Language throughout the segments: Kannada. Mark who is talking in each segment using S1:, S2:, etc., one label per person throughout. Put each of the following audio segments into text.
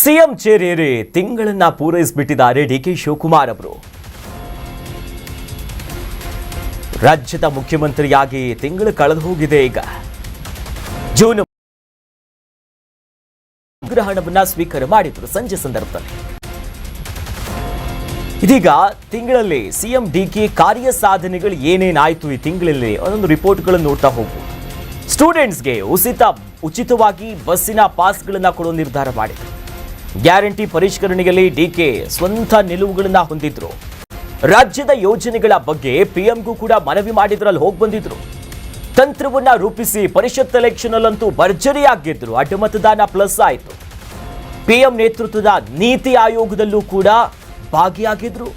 S1: ಸಿಎಂ ಚೇರೇರಿ ತಿಂಗಳನ್ನ ಪೂರೈಸಿಬಿಟ್ಟಿದ್ದಾರೆ ಡಿಕೆ ಶಿವಕುಮಾರ್ ಅವರು. ರಾಜ್ಯದ ಮುಖ್ಯಮಂತ್ರಿಯಾಗಿ ತಿಂಗಳು ಕಳೆದು ಹೋಗಿದೆ. ಈಗ ಜೂನ್ ಗ್ರಹಣವನ್ನ ಸ್ವೀಕಾರ ಮಾಡಿದ್ರು ಸಂಜೆ ಸಂದರ್ಭದಲ್ಲಿ. ಇದೀಗ ತಿಂಗಳಲ್ಲಿ ಸಿಎಂ ಡಿಕೆ ಕಾರ್ಯ ಸಾಧನೆಗಳು ಏನೇನಾಯ್ತು ಈ ತಿಂಗಳಲ್ಲಿ ಅದೊಂದು ರಿಪೋರ್ಟ್ಗಳನ್ನು ನೋಡ್ತಾ ಹೋಗ್ಬೋದು. ಸ್ಟೂಡೆಂಟ್ಸ್ಗೆ ಉಚಿತವಾಗಿ ಬಸ್ಸಿನ ಪಾಸ್ಗಳನ್ನ ಕೊಡೋ ನಿರ್ಧಾರ ಮಾಡಿದ್ರು. ಗ್ಯಾರಂಟಿ ಪರಿಷ್ಕರಣೆಯಲ್ಲಿ ಡಿಕೆ ಸ್ವಂತ ನಿಲುವುಗಳನ್ನ ಹೊಂದಿದ್ರು. ರಾಜ್ಯದ ಯೋಜನೆಗಳ ಬಗ್ಗೆ ಪಿಎಂಗೂ ಕೂಡ ಮನವಿ ಮಾಡಿದ್ರಲ್ಲಿ ಹೋಗಿ ಬಂದಿದ್ರು. ತಂತ್ರವನ್ನ ರೂಪಿಸಿ ಪರಿಷತ್ ಎಲೆಕ್ಷನ್ ಅಲ್ಲಂತೂ ಭರ್ಜರಿಯಾಗಿದ್ರು. ಅಡ್ಡ ಮತದಾನ ಪ್ಲಸ್ ಆಯಿತು. ಪಿಎಂ ನೇತೃತ್ವದ ನೀತಿ ಆಯೋಗದಲ್ಲೂ ಕೂಡ ಭಾಗಿಯಾಗಿದ್ರು.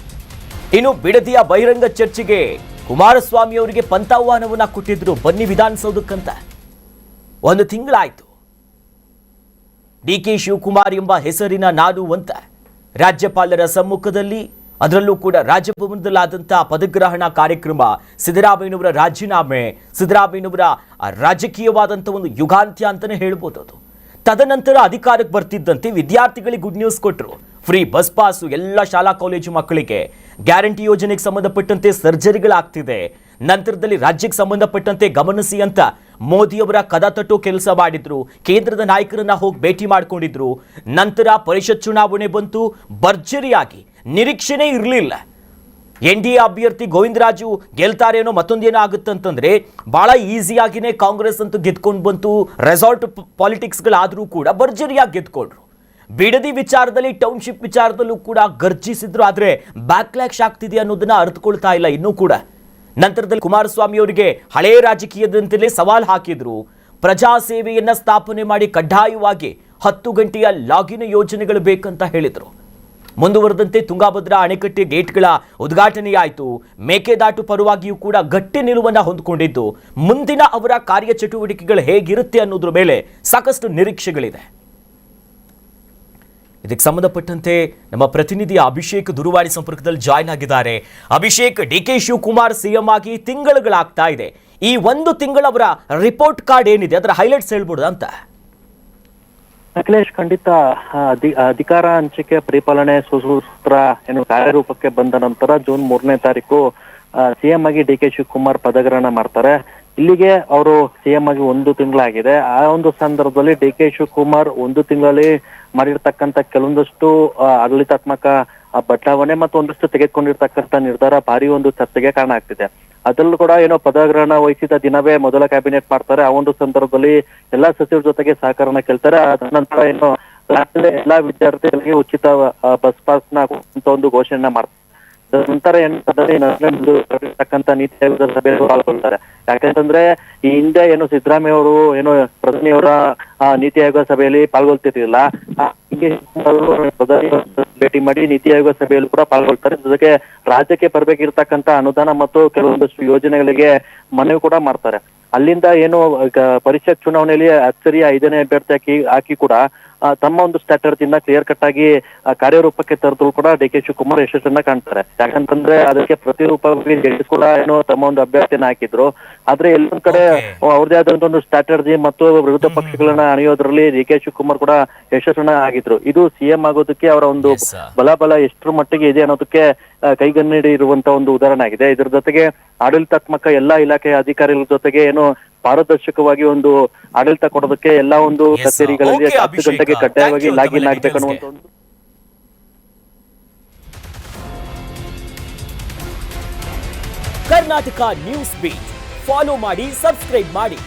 S1: ಇನ್ನು ಬಿಡದಿಯ ಬಹಿರಂಗ ಚರ್ಚೆಗೆ ಕುಮಾರಸ್ವಾಮಿ ಅವರಿಗೆ ಪಂಥಾಹ್ವಾನವನ್ನ ಕೊಟ್ಟಿದ್ರು. ಬನ್ನಿ ವಿಧಾನಸೌಧಕ್ಕಂತ. ಒಂದು ತಿಂಗಳಾಯ್ತು. ಡಿಕೆ ಶಿವಕುಮಾರ್ ಎಂಬ ಹೆಸರಿನ ನಾಡು ಅಂತ ರಾಜ್ಯಪಾಲರ ಸಮ್ಮುಖದಲ್ಲಿ, ಅದರಲ್ಲೂ ಕೂಡ ರಾಜಭವನದಲ್ಲಾದಂತಹ ಪದಗ್ರಹಣ ಕಾರ್ಯಕ್ರಮ, ಸಿದ್ದರಾಮಯ್ಯನವರ ರಾಜೀನಾಮೆ, ಸಿದ್ದರಾಮಯ್ಯನವರ ರಾಜಕೀಯವಾದಂಥ ಒಂದು ಯುಗಾಂತ್ಯ ಅಂತಾನೆ ಹೇಳ್ಬೋದು. ಅದು ತದನಂತರ ಅಧಿಕಾರಕ್ಕೆ ಬರ್ತಿದ್ದಂತೆ ವಿದ್ಯಾರ್ಥಿಗಳಿಗೆ ಗುಡ್ ನ್ಯೂಸ್ ಕೊಟ್ಟರು. ಫ್ರೀ ಬಸ್ ಪಾಸು ಎಲ್ಲ ಶಾಲಾ ಕಾಲೇಜು ಮಕ್ಕಳಿಗೆ. ಗ್ಯಾರಂಟಿ ಯೋಜನೆಗೆ ಸಂಬಂಧಪಟ್ಟಂತೆ ಸರ್ಜರಿಗಳಾಗ್ತಿದೆ. ನಂತರದಲ್ಲಿ ರಾಜ್ಯಕ್ಕೆ ಸಂಬಂಧಪಟ್ಟಂತೆ ಗಮನಿಸಿ ಅಂತ ಮೋದಿಯವರ ಕದ ತಟ್ಟೋ ಕೆಲಸ ಮಾಡಿದ್ರು. ಕೇಂದ್ರದ ನಾಯಕರನ್ನ ಹೋಗಿ ಭೇಟಿ ಮಾಡ್ಕೊಂಡಿದ್ರು. ನಂತರ ಪರಿಷತ್ ಚುನಾವಣೆ ಬಂತು. ಭರ್ಜರಿಯಾಗಿ ನಿರೀಕ್ಷೆನೇ ಇರಲಿಲ್ಲ. NDA ಅಭ್ಯರ್ಥಿ ಗೋವಿಂದರಾಜು ಗೆಲ್ತಾರೇನೋ, ಮತ್ತೊಂದೇನೋ ಆಗುತ್ತಂತಂದ್ರೆ ಬಹಳ ಈಸಿಯಾಗಿನೇ ಕಾಂಗ್ರೆಸ್ ಅಂತೂ ಗೆದ್ಕೊಂಡು ಬಂತು. ರೆಸಾರ್ಟ್ ಪಾಲಿಟಿಕ್ಸ್ಗಳಾದರೂ ಕೂಡ ಭರ್ಜರಿಯಾಗಿ ಗೆದ್ಕೊಂಡ್ರು. ಬಿಡದಿ ವಿಚಾರದಲ್ಲಿ, ಟೌನ್ಶಿಪ್ ವಿಚಾರದಲ್ಲೂ ಕೂಡ ಗರ್ಜಿಸಿದ್ರು. ಆದರೆ ಬ್ಯಾಕ್ಲ್ಯಾಶ್ ಆಗ್ತಿದೆ ಅನ್ನೋದನ್ನ ಅರ್ಥಕೊಳ್ತಾ ಇಲ್ಲ ಇನ್ನೂ ಕೂಡ. ನಂತರದಲ್ಲಿ ಕುಮಾರಸ್ವಾಮಿ ಅವರಿಗೆ ಹಳೆಯ ರಾಜಕೀಯದಂತೆಯೇ ಸವಾಲು ಹಾಕಿದ್ರು. ಪ್ರಜಾ ಸೇವೆಯನ್ನ ಸ್ಥಾಪನೆ ಮಾಡಿ ಕಡ್ಡಾಯವಾಗಿ 10 ಗಂಟೆಯ ಲಾಗಿನ್ ಯೋಜನೆಗಳು ಬೇಕಂತ ಹೇಳಿದ್ರು. ಮುಂದುವರೆದಂತೆ ತುಂಗಾಭದ್ರಾ ಅಣೆಕಟ್ಟೆ ಗೇಟ್ಗಳ ಉದ್ಘಾಟನೆಯಾಯಿತು. ಮೇಕೆದಾಟು ಪರವಾಗಿಯೂ ಕೂಡ ಗಟ್ಟಿ ನಿಲುವನ್ನ ಹೊಂದಿಕೊಂಡಿದ್ದು ಮುಂದಿನ ಅವರ ಕಾರ್ಯಚಟುವಟಿಕೆಗಳು ಹೇಗಿರುತ್ತೆ ಅನ್ನೋದ್ರ ಮೇಲೆ ಸಾಕಷ್ಟು ನಿರೀಕ್ಷೆಗಳಿದೆ. ಇದಕ್ಕೆ ಸಂಬಂಧಪಟ್ಟಂತೆ ನಮ್ಮ ಪ್ರತಿನಿಧಿ ಅಭಿಷೇಕ್ ದೂರವಾಣಿ ಸಂಪರ್ಕದಲ್ಲಿ ಜಾಯ್ನ್ ಆಗಿದ್ದಾರೆ. ಅಭಿಷೇಕ್, ಡಿಕೆ ಶಿವಕುಮಾರ್ ಸಿಎಂ ಆಗಿ ತಿಂಗಳುಗಳಾಗ್ತಾ ಇದೆ. ಈ ಒಂದು ತಿಂಗಳವರ ರಿಪೋರ್ಟ್ ಕಾರ್ಡ್ ಏನಿದೆ, ಅದರ ಹೈಲೈಟ್ಸ್ ಹೇಳ್ಬೋದು ಅಂತ.
S2: ಅಖಿಲೇಶ್, ಖಂಡಿತ ಅಧಿಕಾರ ಹಂಚಿಕೆ ಪರಿಪಾಲನೆ ಸುಸೂತ್ರ ಕಾರ್ಯರೂಪಕ್ಕೆ ಬಂದ ನಂತರ ಜೂನ್ 3ನೇ ತಾರೀಕು ಸಿಎಂ ಆಗಿ ಡಿಕೆ ಶಿವಕುಮಾರ್ ಪದಗ್ರಹಣ ಮಾಡ್ತಾರೆ. ಇಲ್ಲಿಗೆ ಅವರು ಸಿಎಂ ಆಗಿ 1 ತಿಂಗಳಾಗಿದೆ. ಆ ಒಂದು ಸಂದರ್ಭದಲ್ಲಿ ಡಿಕೆ ಶಿವಕುಮಾರ್ 1 ತಿಂಗಳಲ್ಲಿ ಮಾಡಿರ್ತಕ್ಕಂಥ ಕೆಲವೊಂದಷ್ಟು ಆಡಳಿತಾತ್ಮಕ ಬದಲಾವಣೆ ಮತ್ತು ಒಂದಷ್ಟು ತೆಗೆದುಕೊಂಡಿರ್ತಕ್ಕಂಥ ನಿರ್ಧಾರ ಭಾರಿ ಒಂದು ಚರ್ಚೆಗೆ ಕಾರಣ ಆಗ್ತಿದೆ. ಅದರಲ್ಲೂ ಕೂಡ ಪದಗ್ರಹಣ ವಹಿಸಿದ ದಿನವೇ ಮೊದಲ ಕ್ಯಾಬಿನೆಟ್ ಮಾಡ್ತಾರೆ. ಆ ಒಂದು ಸಂದರ್ಭದಲ್ಲಿ ಎಲ್ಲಾ ಸಚಿವರ ಜೊತೆಗೆ ಸಹಕಾರನ ಕೇಳ್ತಾರೆ. ಅದ ನಂತರ ರಾಜ್ಯದ ಎಲ್ಲಾ ವಿದ್ಯಾರ್ಥಿಗಳಿಗೆ ಉಚಿತ ಬಸ್ ಪಾಸ್ ನ ಒಂದು ಘೋಷಣೆ ಮಾಡ್ತಾರೆ. ನಂತರ ಮುಂದುವರಿತಕ್ಕಂಥ ನೀತಿ ಆಯೋಗದ ಸಭೆಯಲ್ಲಿ ಪಾಲ್ಗೊಳ್ತಾರೆ. ಯಾಕಂತಂದ್ರೆ ಈ ಹಿಂದೆ ಸಿದ್ದರಾಮಯ್ಯ ಅವರು ಪ್ರಧಾನಿಯವರ ನೀತಿ ಆಯೋಗ ಸಭೆಯಲ್ಲಿ ಪಾಲ್ಗೊಳ್ತಿರ್ಲಿಲ್ಲ. ಭೇಟಿ ಮಾಡಿ ನೀತಿ ಆಯೋಗ ಸಭೆಯಲ್ಲಿ ಕೂಡ ಪಾಲ್ಗೊಳ್ತಾರೆ. ಜೊತೆಗೆ ರಾಜ್ಯಕ್ಕೆ ಬರಬೇಕಿರ್ತಕ್ಕಂಥ ಅನುದಾನ ಮತ್ತು ಕೆಲವೊಂದಷ್ಟು ಯೋಜನೆಗಳಿಗೆ ಮನವಿ ಕೂಡ ಮಾಡ್ತಾರೆ. ಅಲ್ಲಿಂದ ಪರಿಷತ್ ಚುನಾವಣೆಯಲ್ಲಿ ಅಚ್ಚರಿಯ 5ನೇ ಅಭ್ಯರ್ಥಿ ಹಾಕಿ ಕೂಡ ತಮ್ಮ ಒಂದು ಸ್ಟ್ರಾಟಜಿಯಿಂದ ಕ್ಲಿಯರ್ ಕಟ್ ಆಗಿ ಕಾರ್ಯರೂಪಕ್ಕೆ ತರದ್ರು ಕೂಡ ಡಿಕೆ ಶಿವಕುಮಾರ್ ಯಶಸ್ಸನ್ನ ಕಾಣ್ತಾರೆ. ಯಾಕಂತಂದ್ರೆ ಅದಕ್ಕೆ ಪ್ರತಿರೂಪವಾಗಿ ಜೆಡಿಎಸ್ ಕೂಡ ತಮ್ಮ ಒಂದು ಅಭ್ಯರ್ಥಿಯನ್ನ ಹಾಕಿದ್ರು. ಆದ್ರೆ ಎಲ್ಲೊಂದ್ ಕಡೆ ಅವ್ರದೇ ಆದಂತ ಒಂದು ಸ್ಟ್ರಾಟಜಿ ಮತ್ತು ವಿರೋಧ ಪಕ್ಷಗಳನ್ನ ಅಣಿಯೋದ್ರಲ್ಲಿ ಡಿಕೆ ಶಿವಕುಮಾರ್ ಕೂಡ ಯಶಸ್ಸನ್ನ ಆಗಿದ್ರು. ಇದು ಸಿಎಂ ಆಗೋದಕ್ಕೆ ಅವರ ಒಂದು ಬಲ ಎಷ್ಟರ ಮಟ್ಟಿಗೆ ಇದೆ ಅನ್ನೋದಕ್ಕೆ ಕೈಗನ್ನಡಿ ಇರುವಂತ ಒಂದು ಉದಾಹರಣೆ ಆಗಿದೆ. ಇದರ ಜೊತೆಗೆ ಆಡಳಿತಾತ್ಮಕ ಎಲ್ಲಾ ಇಲಾಖೆಯ ಅಧಿಕಾರಿಗಳ ಜೊತೆಗೆ ಪಾರದರ್ಶಕವಾಗಿ ಒಂದು ಆಡಳಿತ ಕೊಡೋದಕ್ಕೆ ಎಲ್ಲಾ ಒಂದು ಕಚೇರಿಗಳಲ್ಲಿ 10 ಗಂಟೆಗೆ ಕಡ್ಡಾಯವಾಗಿ ಲಾಗಿನ್ ಆಗ್ಬೇಕನ್ನುವಂತ ಒಂದು
S1: ಕರ್ನಾಟಕ ನ್ಯೂಸ್ ಬೀಟ್ ಫಾಲೋ ಮಾಡಿ, ಸಬ್ಸ್ಕ್ರೈಬ್ ಮಾಡಿ.